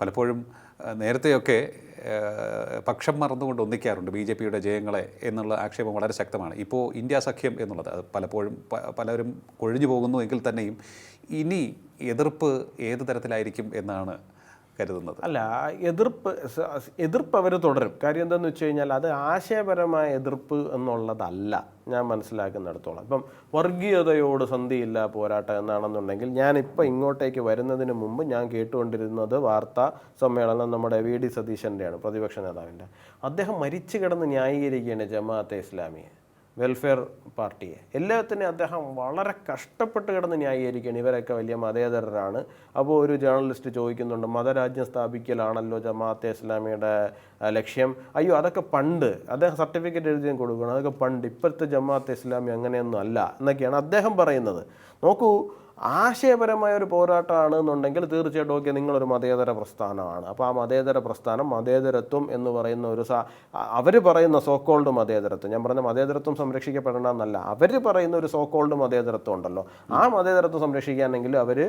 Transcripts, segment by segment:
പലപ്പോഴും നേരത്തെയൊക്കെ പക്ഷം മറന്നുകൊണ്ട് ഒന്നിക്കാറുണ്ട് ബി ജെ പിയുടെ ജയങ്ങളെ എന്നുള്ള ആക്ഷേപം വളരെ ശക്തമാണ്. ഇപ്പോൾ ഇന്ത്യ സഖ്യം എന്നുള്ളത് അത് പലപ്പോഴും പലരും കൊഴിഞ്ഞു പോകുന്നു എങ്കിൽ തന്നെയും ഇനി എതിർപ്പ് ഏത് തരത്തിലായിരിക്കും എന്നാണ് കരുതുന്നത്? അല്ല, എതിർപ്പ് അവർ തുടരും. കാര്യം എന്താണെന്ന് വെച്ച് കഴിഞ്ഞാൽ അത് ആശയപരമായ എതിർപ്പ് എന്നുള്ളതല്ല ഞാൻ മനസ്സിലാക്കുന്നിടത്തോളം. ഇപ്പം വർഗീയതയോട് സന്ധിയില്ല പോരാട്ടം എന്നാണെന്നുണ്ടെങ്കിൽ ഞാനിപ്പോൾ ഇങ്ങോട്ടേക്ക് വരുന്നതിന് മുമ്പ് ഞാൻ കേട്ടുകൊണ്ടിരുന്നത് വാർത്താ സമ്മേളനം നമ്മുടെ വി.ഡി. സതീശൻ്റെയാണ്, പ്രതിപക്ഷ നേതാവിൻ്റെ. അദ്ദേഹം മരിച്ചു കിടന്ന് ന്യായീകരിക്കുകയാണ് ജമാഅത്തെ ഇസ്ലാമിയെ, വെൽഫെയർ പാർട്ടിയെ, എല്ലാത്തിനെയും അദ്ദേഹം വളരെ കഷ്ടപ്പെട്ട് കിടന്ന് ന്യായീകരിക്കുകയാണ്. ഇവരൊക്കെ വലിയ മതേതരരാണ്. അപ്പോൾ ഒരു ജേർണലിസ്റ്റ് ചോദിക്കുന്നുണ്ട്, മതരാജ്യം സ്ഥാപിക്കലാണല്ലോ ജമാഅത്തെ ഇസ്ലാമിയുടെ ലക്ഷ്യം. അയ്യോ, അതൊക്കെ പണ്ട്, അദ്ദേഹം സർട്ടിഫിക്കറ്റ് എഴുതി കൊടുക്കണം, അതൊക്കെ പണ്ട്, ഇപ്പോഴത്തെ ജമാഅത്തെ ഇസ്ലാമി അങ്ങനെയൊന്നും അല്ല എന്നൊക്കെയാണ് അദ്ദേഹം പറയുന്നത്. നോക്കൂ, ആശയപരമായ ഒരു പോരാട്ടമാണ് എന്നുണ്ടെങ്കിൽ തീർച്ചയായിട്ടും ഓക്കെ, നിങ്ങളൊരു മതേതര പ്രസ്ഥാനമാണ്. അപ്പോൾ ആ മതേതര പ്രസ്ഥാനം, മതേതരത്വം എന്ന് പറയുന്ന ഒരു അവർ പറയുന്ന സോക്കോൾഡ് മതേതരത്വം, ഞാൻ പറഞ്ഞ മതേതരത്വം സംരക്ഷിക്കപ്പെടണമെന്നല്ല, അവർ പറയുന്ന ഒരു സോക്കോൾഡ് മതേതരത്വം ഉണ്ടല്ലോ, ആ മതേതരത്വം സംരക്ഷിക്കുകയാണെങ്കിൽ അവർ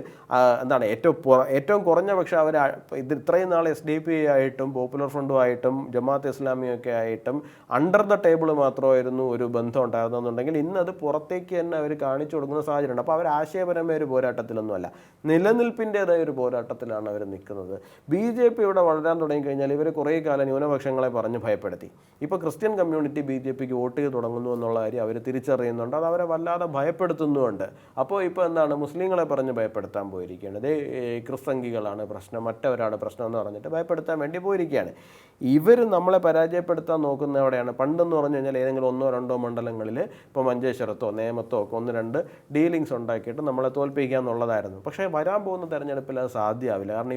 എന്താണ് ഏറ്റവും കുറഞ്ഞ പക്ഷേ അവർ ഇത്രയും നാൾ SDP ആയിട്ടും പോപ്പുലർ ഫ്രണ്ടും ആയിട്ടും ജമാഅത്തെ ഇസ്ലാമിയൊക്കെ ആയിട്ടും അണ്ടർ ദ ടേബിൾ മാത്രമായിരുന്നു ഒരു ബന്ധം ഉണ്ടായിരുന്നെന്നുണ്ടെങ്കിൽ ഇന്നത് പുറത്തേക്ക് തന്നെ അവർ കാണിച്ചു കൊടുക്കുന്ന സാഹചര്യമുണ്ട്. അപ്പോൾ അവർ ആശയപരമായ ഒരു പോരാട്ടത്തിലൊന്നുമല്ല, നിലനിൽപ്പിൻ്റെതായ ഒരു പോരാട്ടത്തിലാണ് അവർ നിൽക്കുന്നത്. BJP ഇവിടെ വളരാൻ തുടങ്ങിക്കഴിഞ്ഞാൽ ഇവർ കുറേ കാലം ന്യൂനപക്ഷങ്ങളെ പറഞ്ഞ് ഭയപ്പെടുത്തി. ഇപ്പോൾ ക്രിസ്ത്യൻ കമ്മ്യൂണിറ്റി BJPക്ക് വോട്ട് ചെയ്ത് തുടങ്ങുന്നു എന്നുള്ള കാര്യം അവർ തിരിച്ചറിയുന്നുണ്ട്. അത് അവരെ വല്ലാതെ ഭയപ്പെടുത്തുന്നുമുണ്ട്. അപ്പോൾ ഇപ്പോൾ എന്താണ്, മുസ്ലിങ്ങളെ പറഞ്ഞ് ഭയപ്പെടുത്താൻ പോയിരിക്കുകയാണ്. ഇതേ ക്രിസ്തംഗികളാണ് പ്രശ്നം, മറ്റവരാണ് പ്രശ്നം എന്ന് പറഞ്ഞിട്ട് ഭയപ്പെടുത്താൻ വേണ്ടി പോയിരിക്കുകയാണ്. ഇവർ നമ്മളെ പരാജയപ്പെടുത്താൻ നോക്കുന്ന എവിടെയാണ്? പണ്ടെന്ന് പറഞ്ഞു കഴിഞ്ഞാൽ ഏതെങ്കിലും 1-2 മണ്ഡലങ്ങളിൽ ഇപ്പോൾ മഞ്ചേശ്വരത്തോ നേമത്തോ ഒക്കെ 1-2 ഡീലിങ്സ് ഉണ്ടാക്കിയിട്ട് നമ്മളെ തോൽപ്പിക്കുക എന്നുള്ളതായിരുന്നു. പക്ഷേ വരാൻ പോകുന്ന തെരഞ്ഞെടുപ്പിൽ അത് സാധ്യമാവില്ല. കാരണം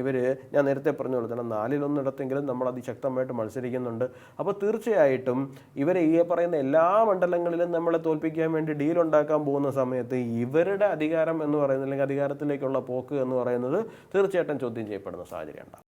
ഞാൻ നേരത്തെ പറഞ്ഞു കൊടുത്തത് 4-1 നമ്മൾ അതിശക്തമായിട്ട് മത്സരിക്കുന്നുണ്ട്. അപ്പോൾ തീർച്ചയായിട്ടും ഇവരെ ഈ പറയുന്ന എല്ലാ മണ്ഡലങ്ങളിലും നമ്മളെ തോൽപ്പിക്കാൻ വേണ്ടി ഡീൽ ഉണ്ടാക്കാൻ പോകുന്ന സമയത്ത് ഇവരുടെ അധികാരം എന്ന് പറയുന്നത്, അല്ലെങ്കിൽ അധികാരത്തിലേക്കുള്ള പോക്ക് എന്ന് പറയുന്നത് തീർച്ചയായിട്ടും ചോദ്യം ചെയ്യപ്പെടുന്ന സാഹചര്യം ഉണ്ടാകും.